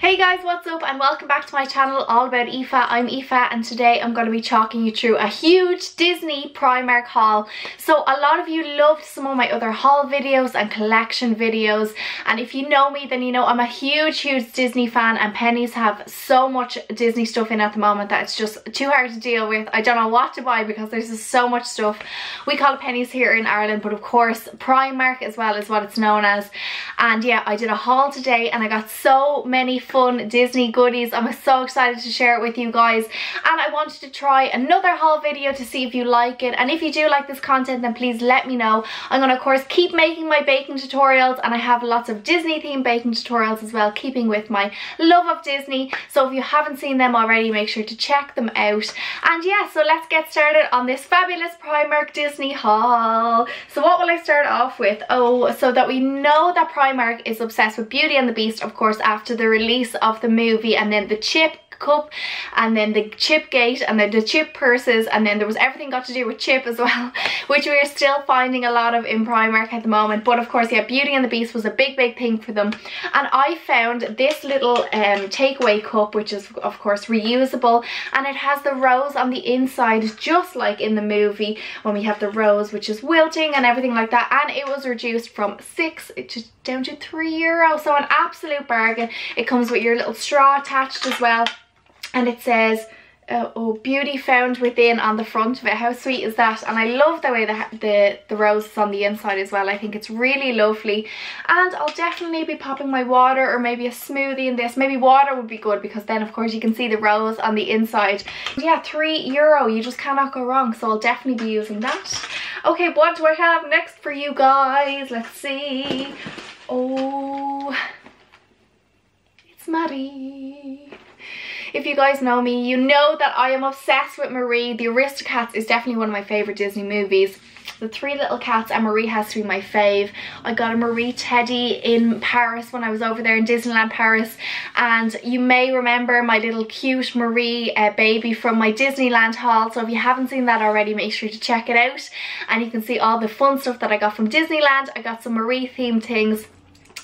Hey guys, what's up and welcome back to my channel all about Aoife. I'm Aoife and today I'm going to be talking you through a huge Disney Primark haul. So a lot of you loved some of my other haul videos and collection videos, and if you know me then you know I'm a huge Disney fan, and pennies have so much Disney stuff in at the moment that it's just too hard to deal with. I don't know what to buy because there's just so much stuff. We call it pennies here in Ireland, but of course Primark as well is what it's known as. And yeah, I did a haul today and I got so many fun Disney goodies. I'm so excited to share it with you guys, and I wanted to try another haul video to see if you like it, and if you do like this content then please let me know. I'm going to of course keep making my baking tutorials, and I have lots of Disney themed baking tutorials as well, keeping with my love of Disney. So if you haven't seen them already, make sure to check them out. And yeah, so let's get started on this fabulous Primark Disney haul. So what will I start off with? Oh, so that we know that Primark is obsessed with Beauty and the Beast, of course, after the release of the movie, and then the chip cup, and then the chip gate, and then the chip purses, and then there was everything got to do with chip as well, which we are still finding a lot of in Primark at the moment. But of course, yeah, Beauty and the Beast was a big thing for them, and I found this little takeaway cup, which is of course reusable, and it has the rose on the inside just like in the movie when we have the rose which is wilting and everything like that, and it was reduced from €6 down to €3, so an absolute bargain. It comes with your little straw attached as well, and it says oh, beauty found within on the front of it. How sweet is that? And I love the way the rose is on the inside as well. I think it's really lovely, and I'll definitely be popping my water or maybe a smoothie in this. Maybe water would be good because then of course you can see the rose on the inside. Yeah, €3, you just cannot go wrong, so I'll definitely be using that. Okay, what do I have next for you guys? Let's see. Oh, it's Marie. If you guys know me, you know that I am obsessed with Marie. The Aristocats is definitely one of my favourite Disney movies. The Three Little Cats and Marie has to be my fave. I got a Marie teddy in Paris when I was over there in Disneyland Paris, and you may remember my little cute Marie baby from my Disneyland haul. So if you haven't seen that already, make sure to check it out, and you can see all the fun stuff that I got from Disneyland. I got some Marie themed things.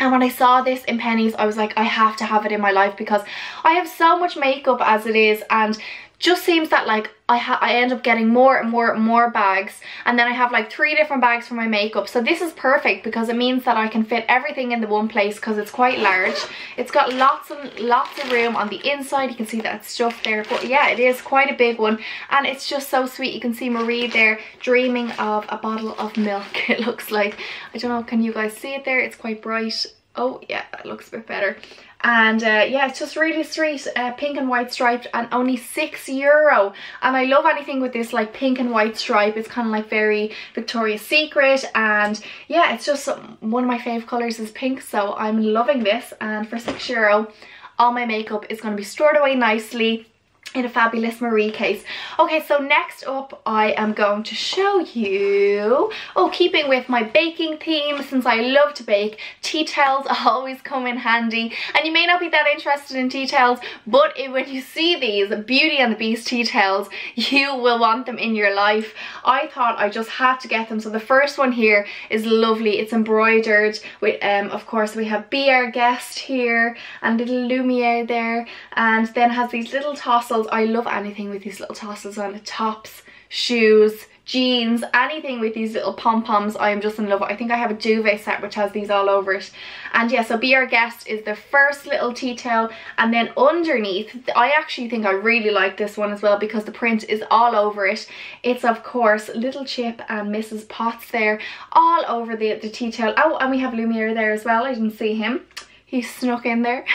And when I saw this in pennies, I was like, I have to have it in my life because I have so much makeup as it is, and just seems that like I end up getting more and more bags, and then I have like 3 different bags for my makeup. So this is perfect because it means that I can fit everything in the one place because it's quite large. It's got lots of room on the inside. You can see that stuff there, but yeah, it is quite a big one, and it's just so sweet. You can see Marie there dreaming of a bottle of milk. It looks like, I don't know, can you guys see it there? It's quite bright. Oh yeah, that looks a bit better. And yeah, it's just really sweet, pink and white striped, and only €6. And I love anything with this like pink and white stripe. It's kind of like very Victoria's Secret, and yeah, it's just one of my fave colours is pink, so I'm loving this. And for €6, all my makeup is going to be stored away nicely in a fabulous Marie case. Okay, so next up I am going to show you, oh, keeping with my baking theme, since I love to bake, tea towels always come in handy. And you may not be that interested in tea towels, but when you see these Beauty and the Beast tea towels, you will want them in your life. I thought I just had to get them. So the first one here is lovely. It's embroidered with of course we have Be Our Guest here and little Lumiere there, and then has these little tassels. I love anything with these little tassels on it. Tops, shoes, jeans, anything with these little pom-poms, I am just in love. I think I have a duvet set which has these all over it. And yeah, so Be Our Guest is the first little tea towel, and then underneath, I actually think I really like this one as well because the print is all over it. It's of course Little Chip and Mrs. Potts there all over the tea towel. Oh, and we have Lumiere there as well. I didn't see him. He snuck in there.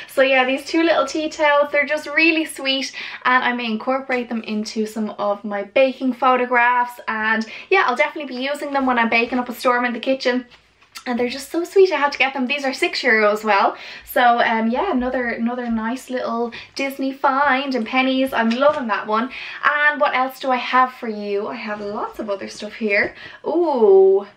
So yeah, these 2 little tea towels, they're just really sweet, and I may incorporate them into some of my baking photographs. And yeah, I'll definitely be using them when I'm baking up a storm in the kitchen. And they're just so sweet. I had to get them. These are €6 as well. So yeah, another nice little Disney find in pennies. I'm loving that one. And what else do I have for you? I have lots of other stuff here. Ooh.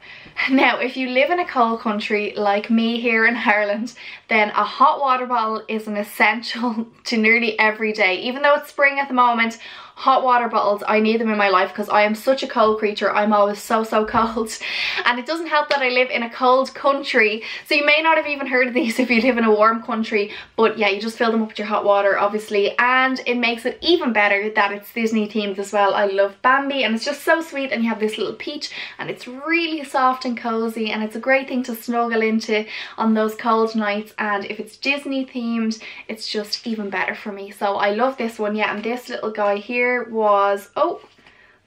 Now, if you live in a cold country like me here in Ireland, then a hot water bottle is an essential to nearly every day. Even though it's spring at the moment, hot water bottles. I need them in my life because I am such a cold creature. I'm always so cold, and it doesn't help that I live in a cold country, so you may not have even heard of these if you live in a warm country. But yeah, you just fill them up with your hot water, obviously, and it makes it even better that it's Disney themed as well. I love Bambi, and it's just so sweet, and you have this little peach, and it's really soft and cozy, and it's a great thing to snuggle into on those cold nights. And if it's Disney themed, it's just even better for me. So I love this one. Yeah, and this little guy here was, oh,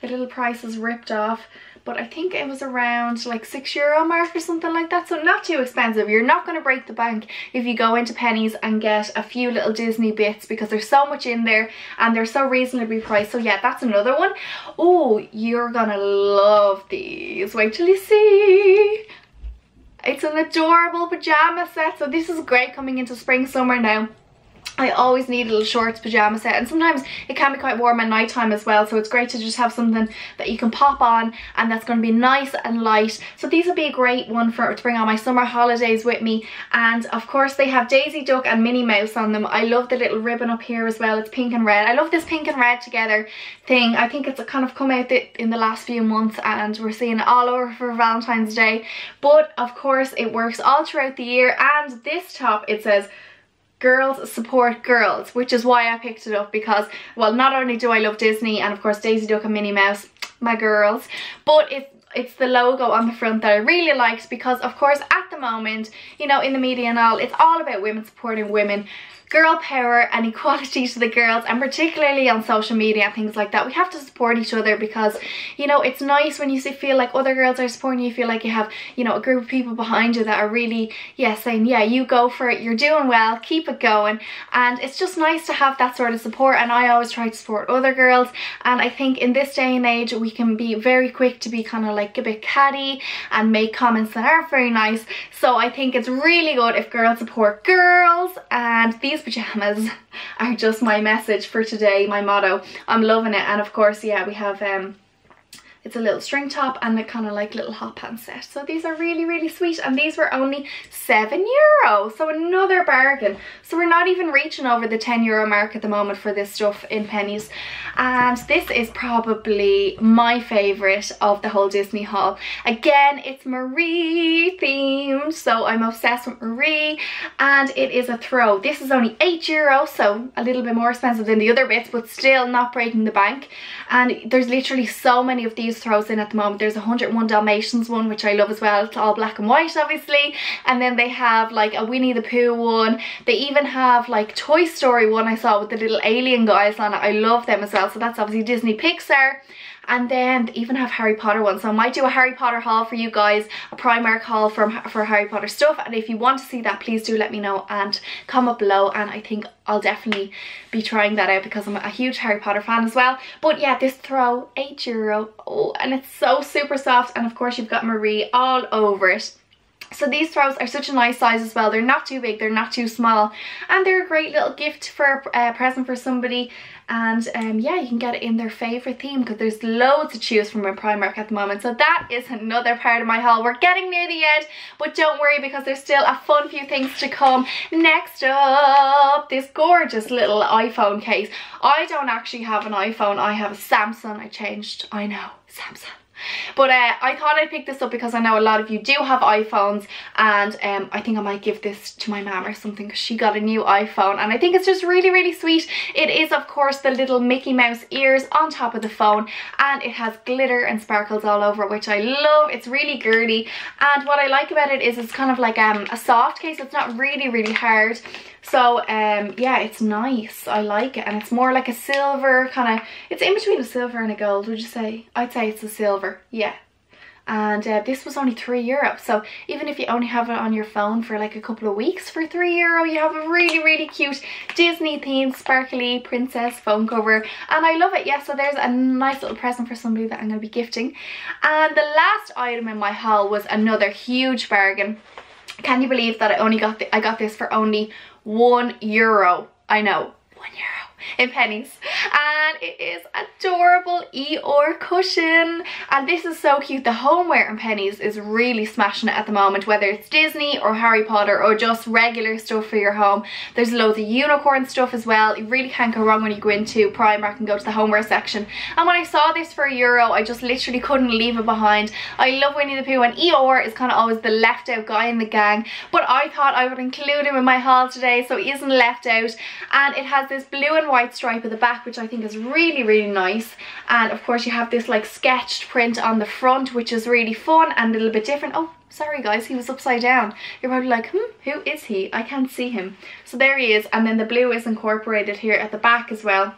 the little price is ripped off, but I think it was around like €6 mark or something like that, so not too expensive. You're not going to break the bank if you go into Pennies and get a few little Disney bits, because there's so much in there and they're so reasonably priced. So yeah, that's another one. Oh, you're gonna love these. Wait till you see. It's an adorable pajama set. So this is great coming into spring, summer now. I always need a little shorts pajama set, and sometimes it can be quite warm at night time as well, so it's great to just have something that you can pop on and that's going to be nice and light. So these would be a great one to bring on my summer holidays with me. And of course they have Daisy Duck and Minnie Mouse on them. I love the little ribbon up here as well. It's pink and red. I love this pink and red together thing. I think it's kind of come out in the last few months, and we're seeing it all over for Valentine's Day. But of course it works all throughout the year. And this top, it says girls support girls, which is why I picked it up, because, well, not only do I love Disney and of course Daisy Duck and Minnie Mouse, my girls, but it's the logo on the front that I really liked, because of course at the moment, you know, in the media and all, it's all about women supporting women, girl power and equality to the girls, and particularly on social media and things like that. We have to support each other, because, you know, it's nice when you feel like other girls are supporting you, feel like you have, you know, a group of people behind you that are really, yeah, saying, yeah, you go for it, you're doing well, keep it going. And it's just nice to have that sort of support, and I always try to support other girls. And I think in this day and age we can be very quick to be kind of like a bit catty and make comments that aren't very nice. So I think it's really good if girls support girls, and these pajamas are just my message for today, my motto. I'm loving it. And of course, yeah, we have it's a little string top and a kind of like little hot pants set. So these are really sweet, and these were only €7, so another bargain. So we're not even reaching over the €10 mark at the moment for this stuff in Pennies. And this is probably my favourite of the whole Disney haul. Again, it's Marie themed, so I'm obsessed with Marie, and it is a throw. This is only €8, so a little bit more expensive than the other bits, but still not breaking the bank. And there's literally so many of these throws in at the moment. There's a 101 Dalmatians one, which I love as well. It's all black and white, obviously. And then they have like a Winnie the Pooh one. They even have like Toy Story one I saw with the little alien guys on it. I love them as well. So that's obviously Disney Pixar. And then they even have Harry Potter ones, so I might do a Harry Potter haul for you guys, a Primark haul for Harry Potter stuff. And if you want to see that, please do let me know and comment below, and I think I'll definitely be trying that out because I'm a huge Harry Potter fan as well. But yeah, this throw, €8, oh, and it's so super soft, and of course you've got Marie all over it. So these throws are such a nice size as well. They're not too big, they're not too small, and they're a great little gift for a present for somebody. And yeah, you can get it in their favourite theme, because there's loads to choose from in Primark at the moment. So that is another part of my haul. We're getting near the end, but don't worry, because there's still a fun few things to come. Next up, this gorgeous little iPhone case. I don't actually have an iPhone, I have a Samsung. I know, Samsung. But I thought I'd pick this up because I know a lot of you do have iPhones, and I think I might give this to my mum or something, because she got a new iPhone and I think it's just really sweet. It is of course the little Mickey Mouse ears on top of the phone, and it has glitter and sparkles all over, which I love. It's really girly, and what I like about it is it's kind of like a soft case. It's not really hard. So yeah, it's nice. I like it, and it's more like a silver kind of, it's in between a silver and a gold, would you say? I'd say it's a silver, yeah. And this was only €3, so even if you only have it on your phone for like a couple of weeks for €3, you have a really cute Disney themed sparkly princess phone cover, and I love it. Yeah, so there's a nice little present for somebody that I'm going to be gifting. And the last item in my haul was another huge bargain. Can you believe that I got this for only €1? I know, €1 in Pennies. and it is adorable Eeyore cushion, and this is so cute. The homeware in Pennies is really smashing it at the moment, whether it's Disney or Harry Potter or just regular stuff for your home. There's loads of unicorn stuff as well. You really can't go wrong when you go into Primark and go to the homeware section. And when I saw this for €1, I just literally couldn't leave it behind. I love Winnie the Pooh, and Eeyore is kind of always the left out guy in the gang, but I thought I would include him in my haul today so he isn't left out. And it has this blue and white stripe at the back, which I think is really, really nice. And of course you have this like sketched print on the front, which is really fun and a little bit different. Oh, sorry guys, he was upside down. You're probably like, who is he? I can't see him. So there he is, and then the blue is incorporated here at the back as well.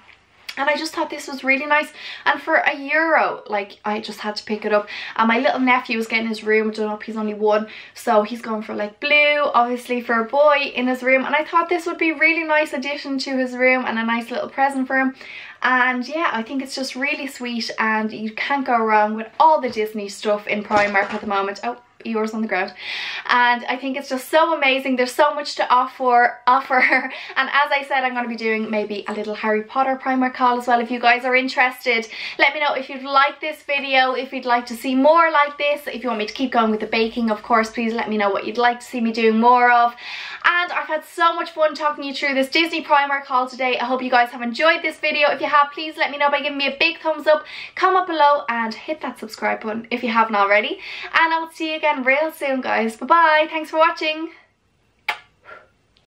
And I just thought this was really nice, and for €1, like, I just had to pick it up. And my little nephew was getting his room done up. He's only 1, so he's going for like blue, obviously, for a boy in his room. And I thought this would be a really nice addition to his room and a nice little present for him. And yeah, I think it's just really sweet, and you can't go wrong with all the Disney stuff in Primark at the moment. Oh, Eeyore's on the ground. And I think it's just so amazing. There's so much to offer. And as I said, I'm going to be doing maybe a little Harry Potter Primark haul as well. If you guys are interested, let me know if you'd like this video, if you'd like to see more like this, if you want me to keep going with the baking, of course, please let me know what you'd like to see me doing more of. And I've had so much fun talking you through this Disney Primark haul today. I hope you guys have enjoyed this video. If you have, please let me know by giving me a big thumbs up, comment below, and hit that subscribe button if you haven't already. And I'll see you again real soon, guys. Bye bye. Thanks for watching.